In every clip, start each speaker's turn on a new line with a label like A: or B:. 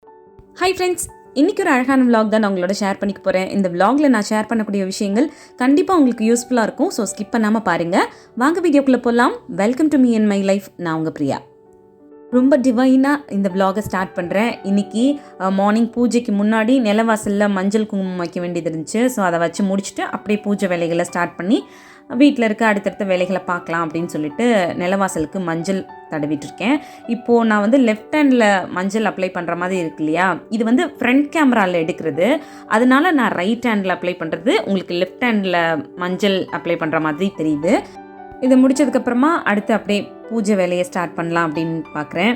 A: Hi friends, இன்றைக்கி ஒரு அழகான விலாக் தான் நான் உங்களோட ஷேர் பண்ணிக்க போகிறேன். இந்த விலாகில் நான் ஷேர் பண்ணக்கூடிய விஷயங்கள் கண்டிப்பாக உங்களுக்கு யூஸ்ஃபுல்லாக இருக்கும். ஸோ ஸ்கிப் பண்ணாமல் பாருங்கள். வாங்க வீடியோக்குள்ளே போகலாம். Welcome to me and my life. நான் உங்கள் பிரியா. ரொம்ப டிவைனாக இந்த விலாகை ஸ்டார்ட் பண்ணுறேன். இன்றைக்கி மார்னிங் பூஜைக்கு முன்னாடி நிலவாசலில் மஞ்சள் குங்குமம் வைக்க வேண்டியது இருந்துச்சு. ஸோ அதை வச்சு முடிச்சுட்டு அப்படியே பூஜை வேலைகளை ஸ்டார்ட் பண்ணி வீட்டில் இருக்க அடுத்தடுத்த வேலைகளை பார்க்கலாம் அப்படின்னு சொல்லிட்டு நிலவாசலுக்கு மஞ்சள் தடவிட்டுருக்கேன். இப்போது நான் வந்து லெஃப்ட் ஹேண்டில் மஞ்சள் அப்ளை பண்ணுற மாதிரி இருக்கு இல்லையா, இது வந்து ஃப்ரண்ட் கேமராவில் எடுக்கிறது. அதனால நான் ரைட் ஹேண்டில் அப்ளை பண்ணுறது உங்களுக்கு லெஃப்ட் ஹேண்டில் மஞ்சள் அப்ளை பண்ணுற மாதிரி தெரியுது. இதை முடித்ததுக்கப்புறமா அடுத்து அப்படியே பூஜை வேலையை ஸ்டார்ட் பண்ணலாம் அப்படின்னு பார்க்குறேன்.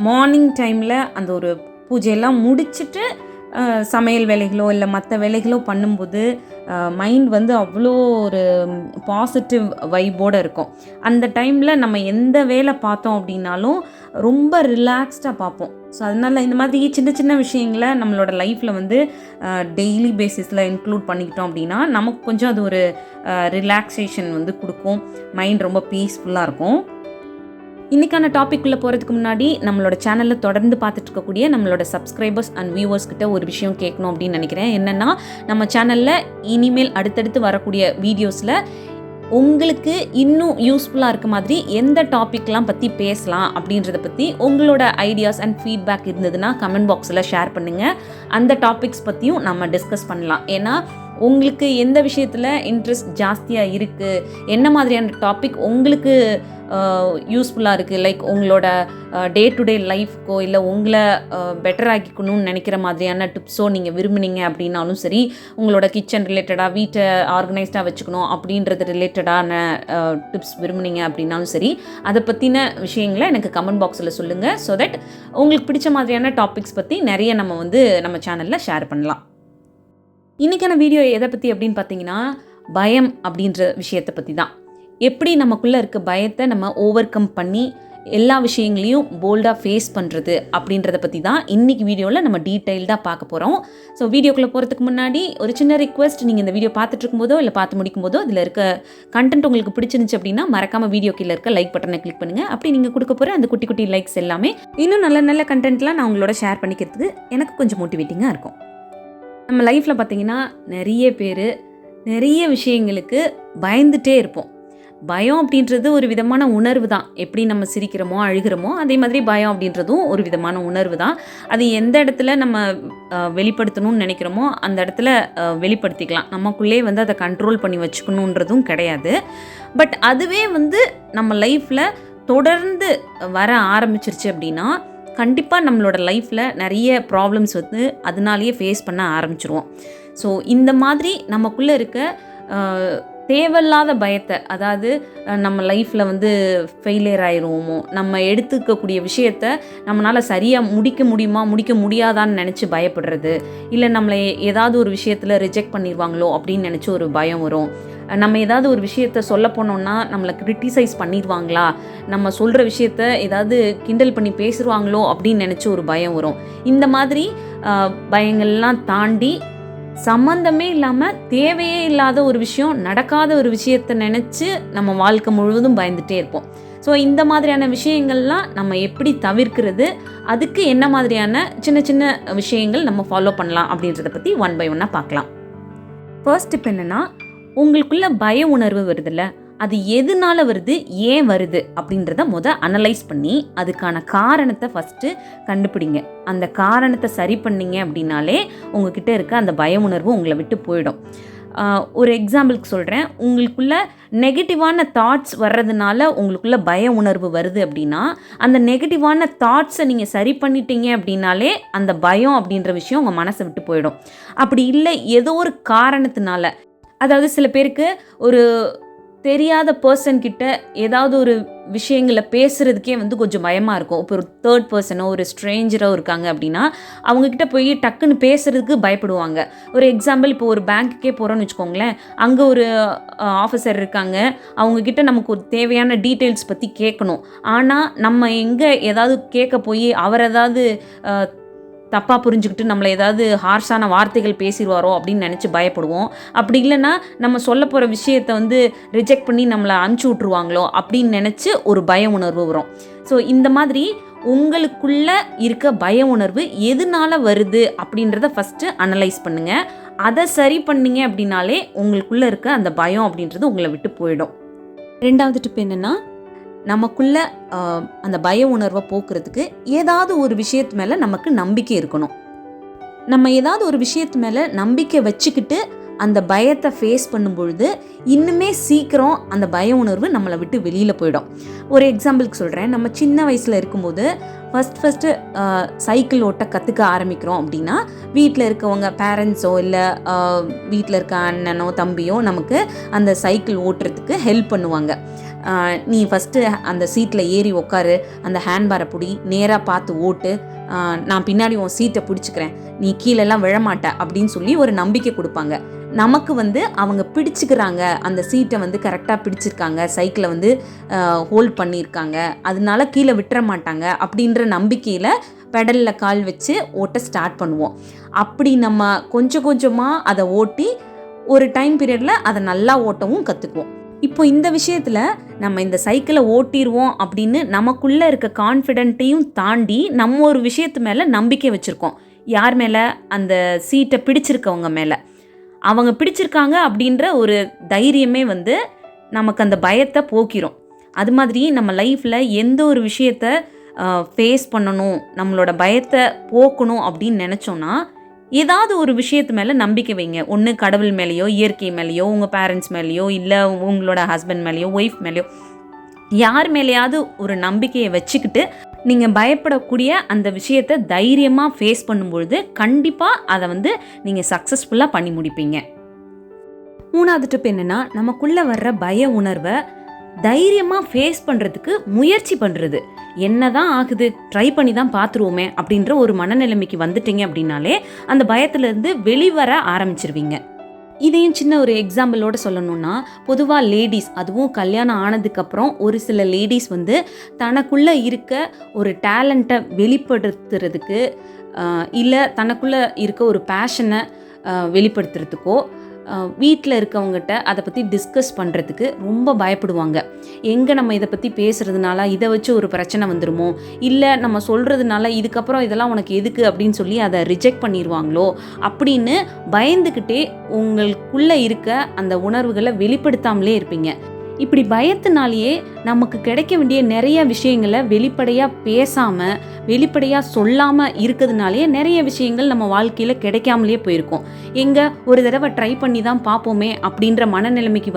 A: மார்னிங் டைமில் அந்த ஒரு பூஜையெல்லாம் முடிச்சுட்டு சமையல் வேலைகளோ இல்லை மற்ற வேலைகளோ பண்ணும்போது மைண்ட் வந்து அவ்வளோ ஒரு பாசிட்டிவ் வைப்போடு இருக்கும். அந்த டைமில் நம்ம எந்த வேலை பார்த்தோம் அப்படின்னாலும் ரொம்ப ரிலாக்ஸ்டாக பார்ப்போம். ஸோ அதனால் இந்த மாதிரி சின்ன சின்ன விஷயங்களை நம்மளோட லைஃப்பில் வந்து டெய்லி பேசிஸில் இன்க்ளூட் பண்ணிக்கிட்டோம் அப்படின்னா நமக்கு கொஞ்சம் அது ஒரு ரிலாக்ஸேஷன் வந்து கொடுக்கும். மைண்ட் ரொம்ப பீஸ்ஃபுல்லாக இருக்கும். இன்றைக்கான டாபிக்குள்ளே போகிறதுக்கு முன்னாடி நம்மளோட சேனலில் தொடர்ந்து பார்த்துட்டு இருக்கக்கூடிய நம்மளோட சப்ஸ்கிரைபர்ஸ் அண்ட் வியூவர்ஸ் கிட்ட ஒரு விஷயம் கேட்கணும் அப்படின்னு நினைக்கிறேன். என்னென்னா, நம்ம சேனலில் இனிமேல் அடுத்தடுத்து வரக்கூடிய வீடியோஸில் உங்களுக்கு இன்னும் யூஸ்ஃபுல்லாக இருக்க மாதிரி எந்த டாபிக்லாம் பற்றி பேசலாம் அப்படின்றத பற்றி உங்களோட ஐடியாஸ் அண்ட் ஃபீட்பேக் இருந்ததுன்னா கமெண்ட் பாக்ஸில் ஷேர் பண்ணுங்கள். அந்த டாபிக்ஸ் பற்றியும் நம்ம டிஸ்கஸ் பண்ணலாம். ஏன்னா உங்களுக்கு எந்த விஷயத்தில் இன்ட்ரெஸ்ட் ஜாஸ்தியாக இருக்குது, என்ன மாதிரியான டாபிக் உங்களுக்கு யூஸ்ஃபுல்லாக இருக்குது, லைக் உங்களோட டே டு டே லைஃப்க்கோ இல்லை உங்களை பெட்டர் ஆக்கிக்கணும்னு நினைக்கிற மாதிரியான டிப்ஸோ நீங்கள் விரும்புனீங்க அப்படின்னாலும் சரி, உங்களோட கிச்சன் ரிலேட்டடாக வீட்டை ஆர்கனைஸ்டாக வச்சுக்கணும் அப்படின்றது ரிலேட்டடான டிப்ஸ் விரும்புனீங்க அப்படின்னாலும் சரி, அதை பற்றின விஷயங்களை எனக்கு கமெண்ட் பாக்ஸில் சொல்லுங்கள். ஸோ தட் உங்களுக்கு பிடிச்ச மாதிரியான டாபிக்ஸ் பற்றி நிறைய நம்ம சேனலில் ஷேர் பண்ணலாம். இன்றைக்கான வீடியோ எதை பற்றி அப்படின்னு பார்த்தீங்கன்னா, பயம் அப்படின்ற விஷயத்தை பற்றி தான். எப்படி நமக்குள்ளே இருக்க பயத்தை நம்ம ஓவர் கம் பண்ணி எல்லா விஷயங்களையும் போல்டாக ஃபேஸ் பண்ணுறது அப்படின்றத பற்றி தான் இன்றைக்கி வீடியோவில் நம்ம டீட்டெயில்டாக பார்க்க போகிறோம். ஸோ வீடியோக்குள்ளே போகிறதுக்கு முன்னாடி ஒரு சின்ன ரிக்வெஸ்ட், நீங்கள் இந்த வீடியோ பார்த்துட்டு இருக்கும்போதோ இல்லை பார்த்து முடிக்கும் போதோ இதில் இருக்க கண்டென்ட் உங்களுக்கு பிடிச்சிருந்துச்சு அப்படின்னா மறக்காமல் வீடியோ கீழே இருக்க லைக் பட்டனை கிளிக் பண்ணுங்கள். அப்படி நீங்கள் கொடுக்க போகிற அந்த குட்டி குட்டி லைக்ஸ் எல்லாமே இன்னும் நல்ல நல்ல கண்டென்ட்லாம் நான் உங்களோட ஷேர் பண்ணிக்கிறதுக்கு எனக்கு கொஞ்சம் மோட்டிவேட்டிங்காக இருக்கும். நம்ம லைஃப்பில் பார்த்திங்கன்னா நிறைய பேர் நிறைய விஷயங்களுக்கு பயந்துகிட்டே இருப்போம். பயம் அப்படின்றது ஒரு விதமான உணர்வு தான். எப்படி நம்ம சிரிக்கிறோமோ அழுகிறோமோ அதே மாதிரி பயம் அப்படின்றதும் ஒரு விதமான உணர்வு தான். அது எந்த இடத்துல நம்ம வெளிப்படுத்தணும்னு நினைக்கிறோமோ அந்த இடத்துல வெளிப்படுத்திக்கலாம். நமக்குள்ளே வந்து அதை கண்ட்ரோல் பண்ணி வச்சுக்கணுன்றதும் கிடையாது. பட் அதுவே வந்து நம்ம லைஃப்பில் தொடர்ந்து வர ஆரம்பிச்சிருச்சு அப்படின்னா கண்டிப்பாக நம்மளோட லைஃப்பில் நிறைய ப்ராப்ளம்ஸ் வந்து அதனாலேயே ஃபேஸ் பண்ண ஆரம்பிச்சிருவோம். ஸோ இந்த மாதிரி நமக்குள்ளே இருக்க தேவையில்லாத பயத்தை, அதாவது நம்ம லைஃப்பில் வந்து ஃபெயிலியர் ஆயிடுவோமோ, நம்ம எடுத்துக்கக்கூடிய விஷயத்தை நம்மளால் சரியாக முடிக்க முடியாதான்னு நினச்சி பயப்படுறது, இல்லை நம்மளை ஏதாவது ஒரு விஷயத்தில் ரிஜெக்ட் பண்ணிடுவாங்களோ அப்படின்னு நினச்சி ஒரு பயம் வரும். நம்ம ஏதாவது ஒரு விஷயத்த சொல்ல போனோம்னா நம்மளை கிரிட்டிசைஸ் பண்ணிடுவாங்களா, நம்ம சொல்கிற விஷயத்த ஏதாவது கிண்டல் பண்ணி பேசுவாங்களோ அப்படின்னு நினச்சி ஒரு பயம் வரும். இந்த மாதிரி பயங்கள்லாம் தாண்டி சம்மந்தமே இல்லாமல் தேவையே இல்லாத ஒரு விஷயம், நடக்காத ஒரு விஷயத்தை நினச்சி நம்ம வாழ்க்கை முழுவதும் பயந்துகிட்டே இருப்போம். ஸோ இந்த மாதிரியான விஷயங்கள்லாம் நம்ம எப்படி தவிர்க்கிறது, அதுக்கு என்ன மாதிரியான சின்ன சின்ன விஷயங்கள் நம்ம ஃபாலோ பண்ணலாம் அப்படின்றத பற்றி ஒன் பை ஒன்னாக பார்க்கலாம். ஃபர்ஸ்ட் டிப் என்னென்னா, உங்களுக்குள்ள பய உணர்வு வருதுல்ல, அது எதனால வருது, ஏன் வருது அப்படின்றத அனலைஸ் பண்ணி அதுக்கான காரணத்தை ஃபஸ்ட்டு கண்டுபிடிங்க. அந்த காரணத்தை சரி பண்ணிங்க அப்படின்னாலே உங்ககிட்ட இருக்க அந்த பய உணர்வு உங்களை விட்டு போயிடும். ஒரு எக்ஸாம்பிளுக்கு சொல்கிறேன். உங்களுக்குள்ள நெகட்டிவான தாட்ஸ் வர்றதுனால உங்களுக்குள்ள பய உணர்வு வருது அப்படின்னா, அந்த நெகட்டிவான தாட்ஸை நீங்கள் சரி பண்ணிட்டீங்க அப்படின்னாலே அந்த பயம் அப்படின்ற விஷயம் உங்கள் மனசை விட்டு போயிடும். அப்படி இல்லை ஏதோ ஒரு காரணத்தினால, அதாவது சில பேருக்கு ஒரு தெரியாத பர்சன்கிட்ட ஏதாவது ஒரு விஷயங்களை பேசுகிறதுக்கே வந்து கொஞ்சம் பயமாக இருக்கும். இப்போ ஒரு தேர்ட் பர்சனோ ஒரு ஸ்ட்ரேஞ்சரோ இருக்காங்க அப்படின்னா அவங்கக்கிட்ட போய் டக்குன்னு பேசுகிறதுக்கு பயப்படுவாங்க. ஒரு எக்ஸாம்பிள், இப்போ ஒரு பேங்க்குக்கே போகிறோன்னு வச்சுக்கோங்களேன். அங்கே ஒரு ஆஃபீஸர் இருக்காங்க, அவங்கக்கிட்ட நமக்கு ஒரு தேவையான டீட்டெயில்ஸ் பற்றி கேட்கணும். ஆனால் நம்ம எங்கே ஏதாவது கேட்க போய் அவர் ஏதாவது தப்பாக புரிஞ்சுக்கிட்டு நம்மளை ஏதாவது ஹார்ஷான வார்த்தைகள் பேசிடுவாரோ அப்படின்னு நினச்சி பயப்படுவோம். அப்படி இல்லைன்னா நம்ம சொல்ல போகிற விஷயத்தை வந்து ரிஜெக்ட் பண்ணி நம்மளை அனுப்பிச்சி விட்ருவாங்களோ அப்படின்னு நினச்சி ஒரு பய உணர்வு வரும். ஸோ இந்த மாதிரி உங்களுக்குள்ள இருக்க பய உணர்வு எதனால வருது அப்படின்றத ஃபஸ்ட்டு அனலைஸ் பண்ணுங்கள். அதை சரி பண்ணீங்க அப்படின்னாலே உங்களுக்குள்ளே இருக்க அந்த பயம் அப்படின்றது உங்களை விட்டு போயிடும். 2வது டிப் என்னென்னா, நமக்குள்ள அந்த பய உணர்வை போக்குறதுக்கு ஏதாவது ஒரு விஷயத்து மேலே நமக்கு நம்பிக்கை இருக்கணும். நம்ம ஏதாவது ஒரு விஷயத்து மேலே நம்பிக்கை வச்சுக்கிட்டு அந்த பயத்தை ஃபேஸ் பண்ணும்பொழுது இன்னுமே சீக்கிரம் அந்த பய உணர்வு நம்மளை விட்டு வெளியில் போயிடும். ஒரு எக்ஸாம்பிளுக்கு சொல்கிறேன். நம்ம சின்ன வயசில் இருக்கும்போது ஃபஸ்ட்டு சைக்கிள் ஓட்ட கற்றுக்க ஆரம்பிக்கிறோம் அப்படின்னா வீட்டில் இருக்கவங்க பேரண்ட்ஸோ இல்லை வீட்டில் இருக்க அண்ணனோ தம்பியோ நமக்கு அந்த சைக்கிள் ஓட்டுறதுக்கு ஹெல்ப் பண்ணுவாங்க. நீ ஃபஸ்ட்டு அந்த சீட்டில் ஏறி உட்காரு, அந்த ஹேண்ட்பாரை பிடி, நேராக பார்த்து ஓட்டு, நான் பின்னாடி உன் சீட்டை பிடிச்சிக்கிறேன், நீ கீழெல்லாம் விழமாட்ட அப்படின்னு சொல்லி ஒரு நம்பிக்கை கொடுப்பாங்க. நமக்கு அவங்க பிடிச்சிக்கிறாங்க, அந்த சீட்டை கரெக்டாக பிடிச்சிருக்காங்க, சைக்கிளை ஹோல்ட் பண்ணியிருக்காங்க, அதனால கீழே விட்டுற மாட்டாங்க அப்படின்ற நம்பிக்கையில் பெடலில் கால் வச்சு ஓட்ட ஸ்டார்ட் பண்ணுவோம். அப்படி நம்ம கொஞ்சம் கொஞ்சமாக அதை ஓட்டி ஒரு டைம் பீரியடில் அதை நல்லா ஓட்டவும் கற்றுக்குவோம். இப்போ இந்த விஷயத்தில் நம்ம இந்த சைக்கிளை ஓட்டிடுவோம் அப்படின்னு நமக்குள்ளே இருக்க கான்ஃபிடென்ட்டையும் தாண்டி நம்ம ஒரு விஷயத்து மேலே நம்பிக்கை வச்சுருக்கோம். யார் மேலே? அந்த சீட்டை பிடிச்சிருக்கவங்க மேலே. அவங்க பிடிச்சிருக்காங்க அப்படின்ற ஒரு தைரியமே நமக்கு அந்த பயத்தை போக்கிரும். அது மாதிரி நம்ம லைஃப்பில் எந்த ஒரு விஷயத்தை ஃபேஸ் பண்ணணும், நம்மளோட பயத்தை போக்கணும் அப்படின்னு நினச்சோன்னா ஏதாவது ஒரு விஷயத்து மேலே நம்பிக்கை வைங்க. ஒன்று கடவுள் மேலேயோ, இயற்கை மேலேயோ, உங்கள் பேரண்ட்ஸ் மேலேயோ, இல்லை உங்களோட ஹஸ்பண்ட் மேலேயோ, ஒய்ஃப் மேலேயோ, யார் மேலேயாவது ஒரு நம்பிக்கையை வச்சுக்கிட்டு நீங்கள் பயப்படக்கூடிய அந்த விஷயத்தை தைரியமாக ஃபேஸ் பண்ணும்பொழுது கண்டிப்பாக அதை நீங்கள் சக்ஸஸ்ஃபுல்லாக பண்ணி முடிப்பீங்க. 3வது டிப் என்னென்னா, நமக்குள்ளே வர்ற பய உணர்வை தைரியமாக ஃபேஸ் பண்ணுறதுக்கு முயற்சி பண்ணுறது. என்ன தான் ஆகுது, ட்ரை பண்ணி தான் பார்த்துருவோமே அப்படின்ற ஒரு மனநிலைமைக்கு வந்துட்டீங்க அப்படின்னாலே அந்த பயத்துலேருந்து வெளிவர ஆரம்பிச்சிருவீங்க. இதையும் சின்ன ஒரு எக்ஸாம்பிளோட சொல்லணும்னா, பொதுவாக லேடிஸ், அதுவும் கல்யாணம் ஆனதுக்கப்புறம் ஒரு சில லேடிஸ் தனக்குள்ளே இருக்க ஒரு டேலண்ட்டை வெளிப்படுத்துறதுக்கு இல்லை தனக்குள்ளே இருக்க ஒரு பேஷனை வெளிப்படுத்துறதுக்கோ வீட்டில் இருக்கவங்ககிட்ட அதை பற்றி டிஸ்கஸ் பண்ணுறதுக்கு ரொம்ப பயப்படுவாங்க. எங்கே நம்ம இதை பற்றி பேசுகிறதுனால இதை வச்சு ஒரு பிரச்சனை வந்துடுமோ, இல்லை நம்ம சொல்கிறதுனால இதுக்கப்புறம் இதெல்லாம் உனக்கு எதுக்கு அப்படின்னு சொல்லி அதை ரிஜெக்ட் பண்ணிடுவாங்களோ அப்படின்னு பயந்துக்கிட்டே உங்களுக்குள்ளே இருக்க அந்த உணர்வுகளை வெளிப்படுத்தாமலே இருப்பீங்க. இப்படி பயத்தினாலேயே நமக்கு கிடைக்க வேண்டிய நிறைய விஷயங்களை வெளிப்படையாக பேசாமல், வெளிப்படையாக சொல்லாமல் இருக்கிறதுனாலேயே நிறைய விஷயங்கள் நம்ம வாழ்க்கையில் கிடைக்காமலே போயிருக்கோம். எங்கே ஒரு தடவை ட்ரை பண்ணி தான் பார்ப்போமே அப்படின்ற மனநிலைமைக்கு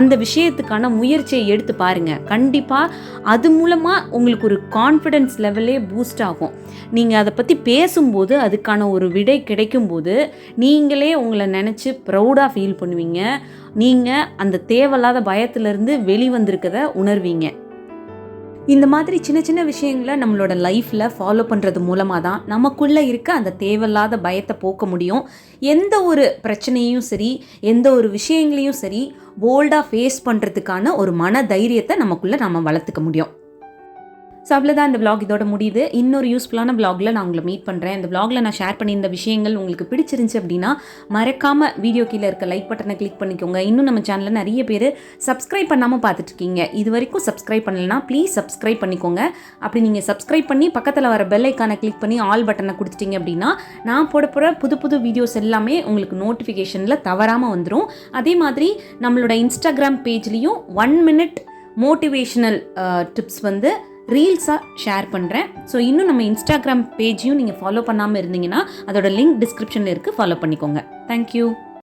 A: அந்த விஷயத்துக்கான முயற்சியை எடுத்து பாருங்கள். கண்டிப்பாக அது மூலமாக உங்களுக்கு ஒரு கான்ஃபிடென்ஸ் லெவலே பூஸ்ட் ஆகும். நீங்கள் அதை பற்றி பேசும்போது அதுக்கான ஒரு விடை கிடைக்கும்போது நீங்களே உங்களை நினச்சி ப்ரௌடாக ஃபீல் பண்ணுவீங்க. நீங்கள் அந்த தேவையில்லாத பயத்திலிருந்து வெளிவந்திருக்கதை உணர்வீங்க. இந்த மாதிரி சின்ன சின்ன விஷயங்களை நம்மளோட லைஃப்பில் ஃபாலோ பண்ணுறது மூலமாக தான் நமக்குள்ளே இருக்க அந்த தேவையில்லாத பயத்தை போக்க முடியும். எந்த ஒரு பிரச்சனையும் சரி, எந்த ஒரு விஷயங்களையும் சரி, போல்டாக ஃபேஸ் பண்ணுறதுக்கான ஒரு மன தைரியத்தை நமக்குள்ளே நம்ம வளர்த்துக்க முடியும். ஸோ அவ்வளோதான், இந்த vlog இதோட முடியுது. இன்னொரு யூஸ்ஃபுல்லான vlogல நான் உங்களை மீட் பண்ணுறேன். இந்த vlogல நான் ஷேர் பண்ணியிருந்த விஷயங்கள் உங்களுக்கு பிடிச்சிருந்துச்சு அப்படின்னா மறக்காமல் வீடியோ கீழே இருக்க லைக் பட்டனை கிளிக் பண்ணிக்கோங்க. இன்னும் நம்ம சேனலில் நிறைய பேர் சப்ஸ்கிரைப் பண்ணாமல் பார்த்துட்ருக்கீங்க. இது வரைக்கும் சப்ஸ்கிரைப் பண்ணலைன்னா ப்ளீஸ் சப்ஸ்கிரைப் பண்ணிக்கோங்க. அப்படி நீங்கள் சப்ஸ்கிரைப் பண்ணி பக்கத்தில் வர பெல் ஐக்கானை கிளிக் பண்ணி ஆல் பட்டனை கொடுத்துட்டீங்க அப்படின்னா நான் போட போகிற புது புது வீடியோஸ் எல்லாமே உங்களுக்கு நோட்டிஃபிகேஷனில் தவறாமல் வந்துடும். அதே மாதிரி நம்மளோட இன்ஸ்டாகிராம் பேஜ்லேயும் 1 minute மோட்டிவேஷனல் டிப்ஸ் ரீல்ஸாக ஷேர் பண்ணுறேன். ஸோ இன்னும் நம்ம இன்ஸ்டாகிராம் பேஜையும் நீங்கள் ஃபாலோ பண்ணாமல் இருந்தீங்கன்னா அதோட லிங்க் டிஸ்கிரிப்ஷனில் இருக்குது, ஃபாலோ பண்ணிக்கோங்க. தேங்க்யூ.